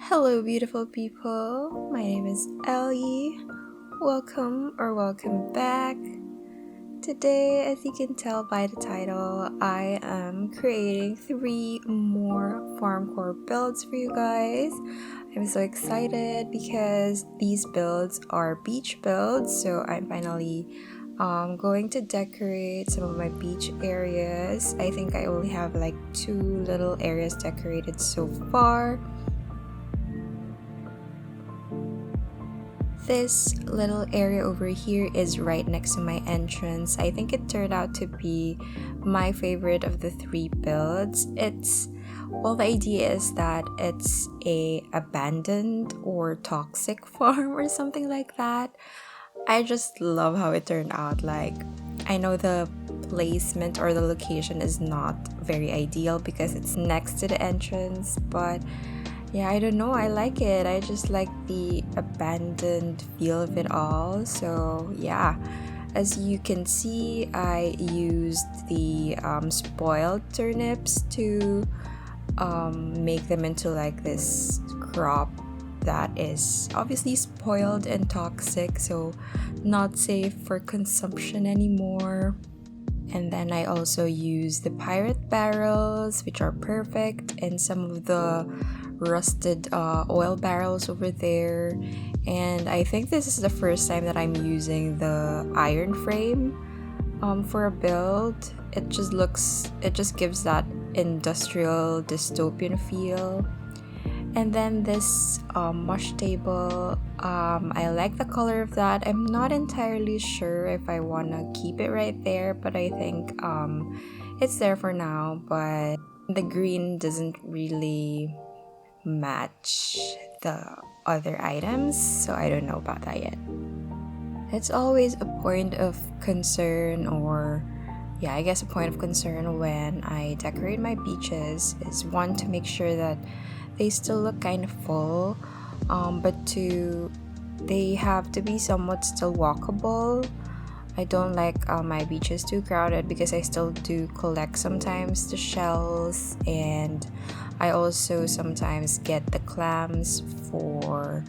Hello, beautiful people. My name is Ellie. Welcome back. Today, as you can tell by the title, I am creating 3 more Farmcore builds for you guys. I'm so excited because these builds are beach builds, so I'm finally going to decorate some of my beach areas. I think I only have like 2 little areas decorated so far. This little area over here is right next to my entrance. I think it turned out to be my favorite of the 3 builds. The idea is that it's a abandoned or toxic farm or something like that. I just love how it turned out. Like, I know the placement or the location is not very ideal because it's next to the entrance, but yeah, I don't know, I like it. I just like the abandoned feel of it all. So yeah, as you can see, I used the spoiled turnips to make them into like this crop that is obviously spoiled and toxic, so not safe for consumption anymore. And then I also use the pirate barrels, which are perfect, and some of the rusted oil barrels over there. And I think this is the first time that I'm using the iron frame for a build. It just gives that industrial dystopian feel. And then this mush table, I like the color of that. I'm not entirely sure if I want to keep it right there, but I think it's there for now. But the green doesn't really match the other items, so I don't know about that yet. It's always a point of concern, or yeah, I guess a point of concern when I decorate my beaches is one, to make sure that they still look kind of full, but two, they have to be somewhat still walkable. I don't like my beaches too crowded because I still do collect sometimes the shells, and I also sometimes get the clams for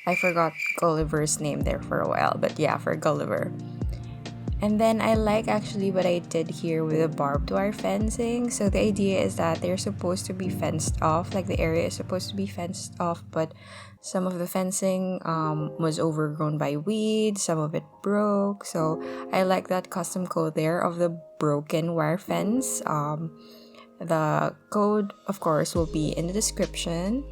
I forgot Gulliver's name there for a while, but yeah, for Gulliver. And then I like actually what I did here with the barbed wire fencing. So the idea is that they're supposed to be fenced off, like the area is supposed to be fenced off, but some of the fencing was overgrown by weeds, some of it broke. So I like that custom code there of the broken wire fence. The code, of course, will be in the description.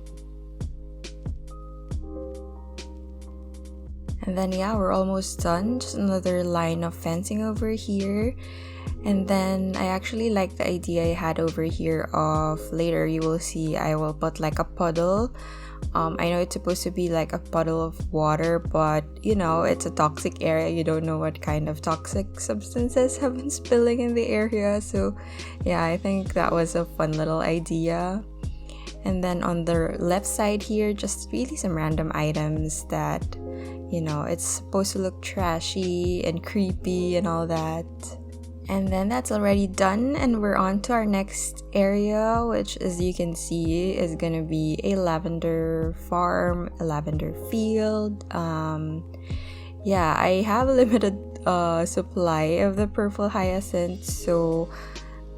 And then yeah, we're almost done. Just another line of fencing over here. And then I actually like the idea I had over here of later you will see I will put like a puddle. I know it's supposed to be like a puddle of water, but you know, it's a toxic area. You don't know what kind of toxic substances have been spilling in the area. So yeah, I think that was a fun little idea. And then on the left side here, just really some random items that, you know, it's supposed to look trashy and creepy and all that. And then that's already done, and we're on to our next area, which, as you can see, is gonna be a lavender farm, a lavender field. Yeah, I have a limited supply of the purple hyacinths, so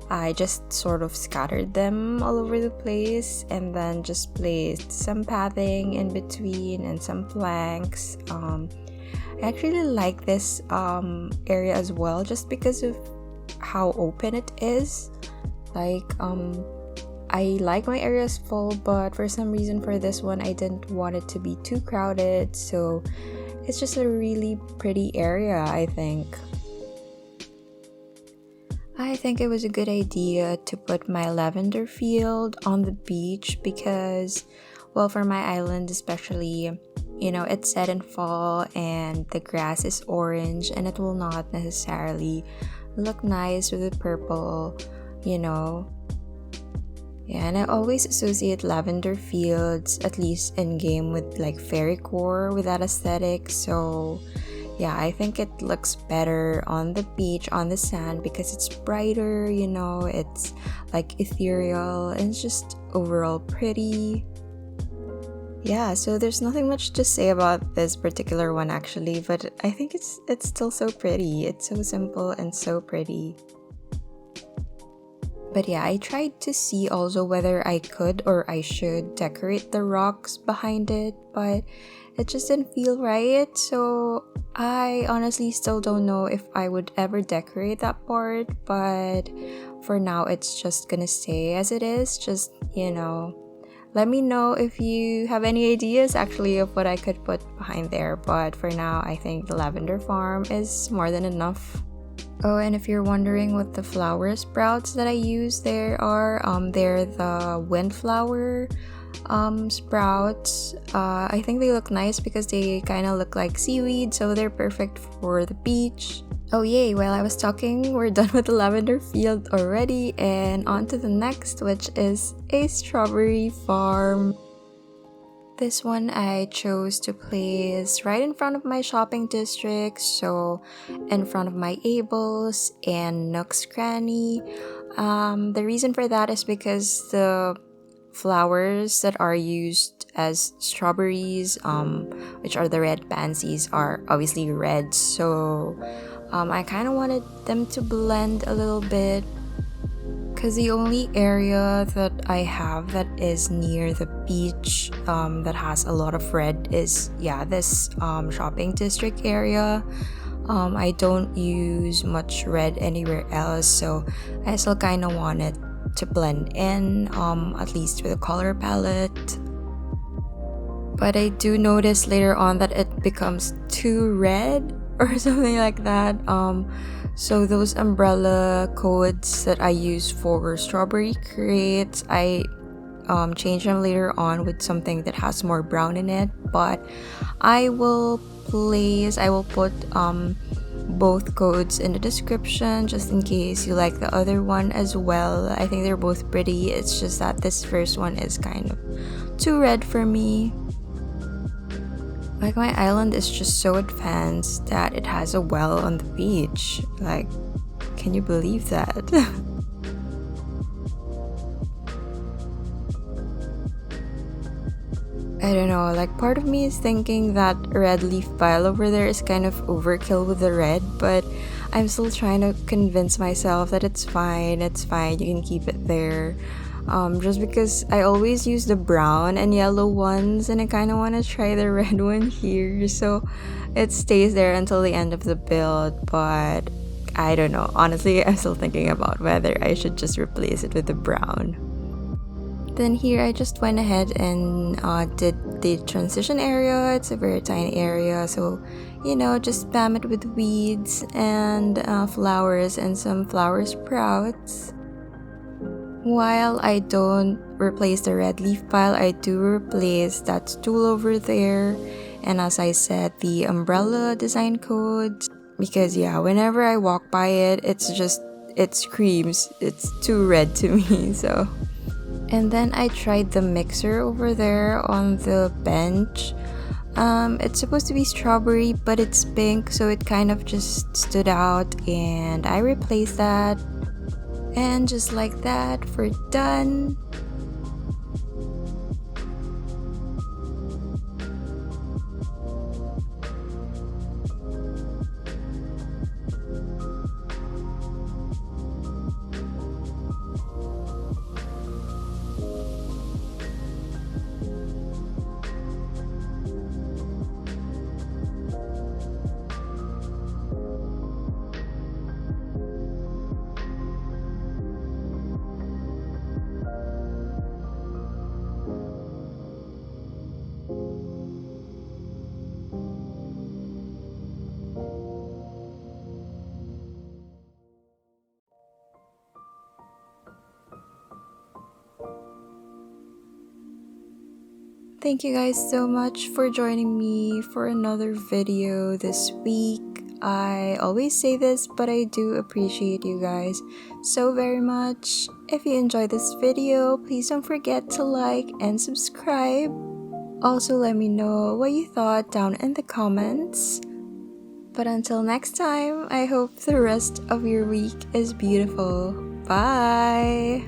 I just sort of scattered them all over the place and then just placed some pathing in between and some planks. I actually like this area as well, just because of how open it is. Like, I like my areas full, but for some reason for this one I didn't want it to be too crowded, so it's just a really pretty area, I think. I think it was a good idea to put my lavender field on the beach because, well, for my island especially, you know, it's set in fall and the grass is orange and it will not necessarily look nice with the purple, you know. Yeah, and I always associate lavender fields, at least in game, with like fairy core, with that aesthetic. So yeah, I think it looks better on the beach, on the sand, because it's brighter, you know, it's like ethereal and it's just overall pretty. Yeah, so there's nothing much to say about this particular one actually, but I think it's still so pretty. It's so simple and so pretty. But yeah, I tried to see also whether I could or I should decorate the rocks behind it, but it just didn't feel right. So I honestly still don't know if I would ever decorate that part, but for now it's just gonna stay as it is. Just, you know, let me know if you have any ideas actually of what I could put behind there. But for now, I think the lavender farm is more than enough. Oh, and if you're wondering what the flower sprouts that I use there are, they're the windflower sprouts. I think they look nice because they kind of look like seaweed, so they're perfect for the beach. Oh yay, while I was talking, we're done with the lavender field already, and on to the next, which is a strawberry farm. This one I chose to place right in front of my shopping district, so in front of my Ables and Nook's Cranny. The reason for that is because the flowers that are used as strawberries, which are the red pansies, are obviously red, so I kind of wanted them to blend a little bit, because the only area that I have that is near the beach that has a lot of red is, yeah, this shopping district area. I don't use much red anywhere else, so I still kind of want it to blend in, at least with the color palette. But I do notice later on that it becomes too red or something like that. So those umbrella codes that I use for strawberry crates, I change them later on with something that has more brown in it. But I will put both codes in the description just in case you like the other one as well. I think they're both pretty. It's just that this first one is kind of too red for me. Like, my island is just so advanced that it has a well on the beach. Like, can you believe that? I don't know, like, part of me is thinking that red leaf pile over there is kind of overkill with the red, but I'm still trying to convince myself that it's fine, you can keep it there. Just because I always use the brown and yellow ones, and I kind of want to try the red one here, so it stays there until the end of the build. But I don't know, honestly, I'm still thinking about whether I should just replace it with the brown. Then here I just went ahead and did the transition area. It's a very tiny area, so you know, just spam it with weeds and flowers and some flower sprouts. While I don't replace the red leaf pile, I do replace that stool over there, and as I said, the umbrella design code, because yeah, whenever I walk by it, it screams, it's too red to me. So, and then I tried the mixer over there on the bench. It's supposed to be strawberry, but it's pink, so it kind of just stood out, and I replaced that. And just like that, we're done. Thank you guys so much for joining me for another video this week. I always say this, but I do appreciate you guys so very much. If you enjoyed this video, please don't forget to like and subscribe. Also, let me know what you thought down in the comments. But until next time, I hope the rest of your week is beautiful. Bye!